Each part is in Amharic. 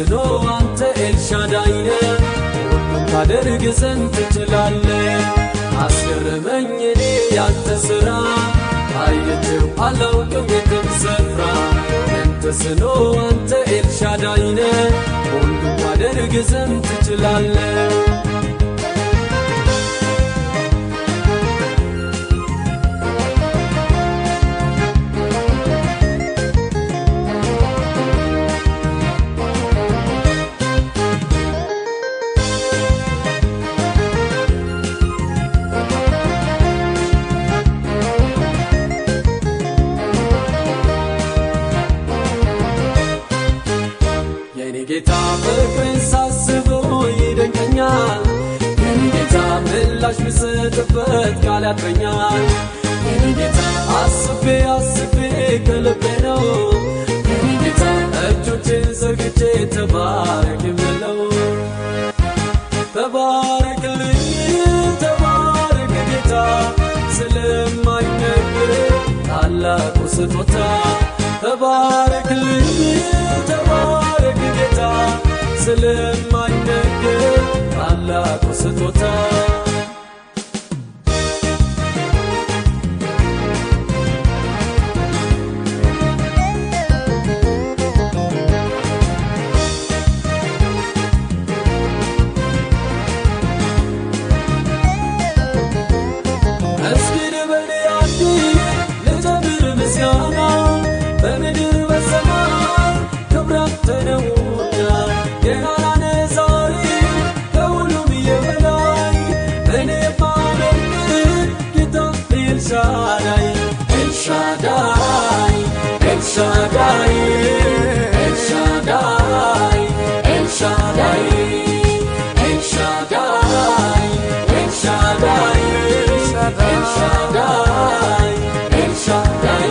ተስኖ አንተ ኤልሻዳይ ነህ ሁሉን ታደርግ ዘንድ ትችላለህ። አስገረመኝ እኔ ያንተ ሥራ አይቼው አላውቅም የትም ስፍራ። ተስኖ አንተ ኤልሻዳይ ነህ ሁሉን ታደርግ ዘንድ ትችላለህ። ጌታ ፍቅርን ሳስበው ይደንቀኛል። የኔ ጌታ ምላሽ ምሰጥበት ቃል ያጥረኛል። የኔ ጌታ አስቤ ከልቤ ነው። የኔ ጌታ እጆቼን ዘርግቼ ተባረክ የምለው። ተባረክልኝ ተባረክ ጌታ ስለማይነግር ታላቁ ስጦታ። ተባረክልኝ ተባረክ ጌታ ስለማይነገር ታላቁ ስጦታ። እስኪ ልበል አንዴ ልጨምር ምስጋና በምድር በሰማይ ክብር ያንተ ነውና ገናና ነህ ዛሬ ከሁሉም የበላይ። እኔ የማመልክህ ጌታ ኤልሻዳይ ኤልሻዳይ ኤልሻዳይ ኤልሻዳይ ኤልሻዳይ ኤልሻዳይ ኤልሻዳይ ኤልሻዳይ ኤልሻዳይ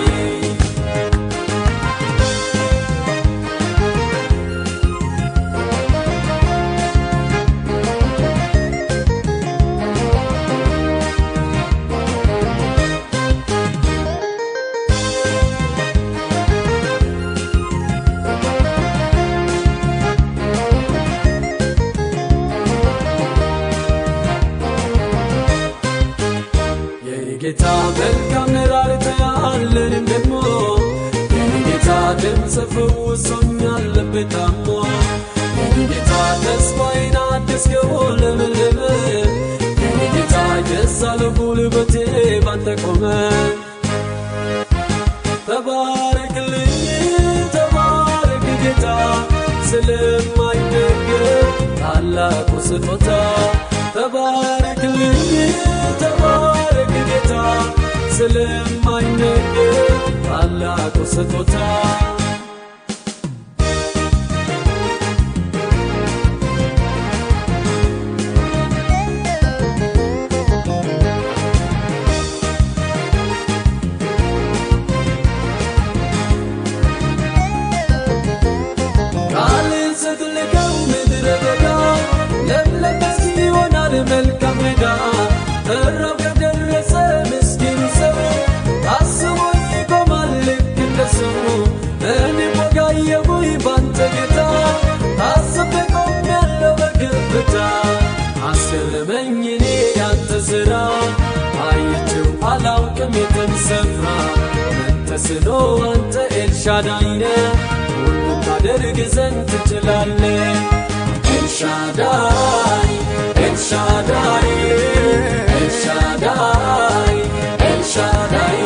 ጌታ መልካም ነራርተሃል እኔም ደግሞ የኔ ጌታ ድምፅ ፈውሶኛል ልቤ ታሞ። የኔ ጌታ ተስፋዬን አደስከው ለምልም። የኔ ጌታ የዛለው ጉልበቴ ባንተ ቆመ። ተባረክልኝ ተባረክ ጌታ ስለማይነገር ታላቁ ስጦታ። ተባረክልኝ ተባረክ ጌታ ስለማይነገር ታላቁ ስጦታ። ቃልን ስትልከው ምድረ በዳ ለምለም መስክ ይሆናል መልካም ሜዳ። ተራው ከደረሰ ምስኪኑ ሰው ታስቦ ይቆማል ልክ እንደ ሰው። እኔም ወጋየሁኝ ባንተ ጌታ ታስቤ ቆሜያለሁ በከፍታ። አስገረመኝ እኔ ያንተ ሥራ አይቼው አላውቅም የትም ስፍራ። ተስኖ አንተ ኤልሻዳይ ነህ ሁሉን ታደርግ ዘንድ ትችላለህ። ኤልሻዳይ ኤልሻዳይ ኤልሻዳይ ኤልሻዳይ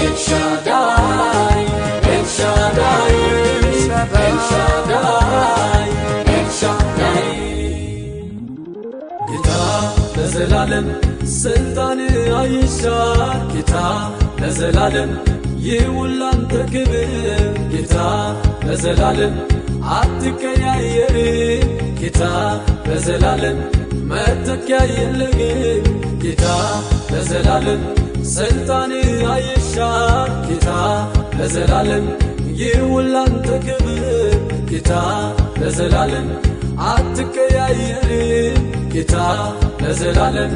ኤልሻዳይ ኤልሻዳይ ኤልሻዳይ ኤልሻዳይ ጌታ ለዘላለም ስልጣን አይሻር። ጌታ ለዘላለም ይሁን ላንተ ክብር። ጌታ ለዘላለም አትቀያየርም። ጌታ ለዘላለም መተኪያ የለህም። ጌታ ለዘላለም ስልጣን አይሻር። ጌታ ለዘላለም ይሁን ላንተ ክብር። ጌታ ለዘላለም አትቀያየርም። ጌታ ለዘላለም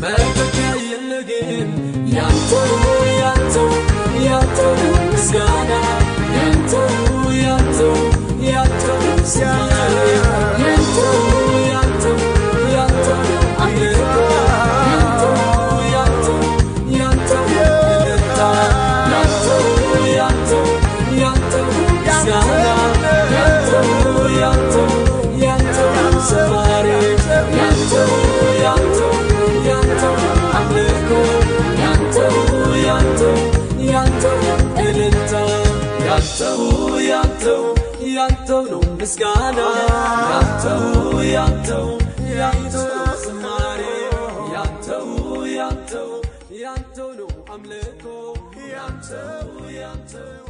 መተኪያ የለህም። ያንተው ያንተው ያንተው ምስጋና ያንተው ያንተው ያንተው ያንተው ነው ምስጋና ያንተው ዝማሬ ያንተው ነው አምልኮ ያንተው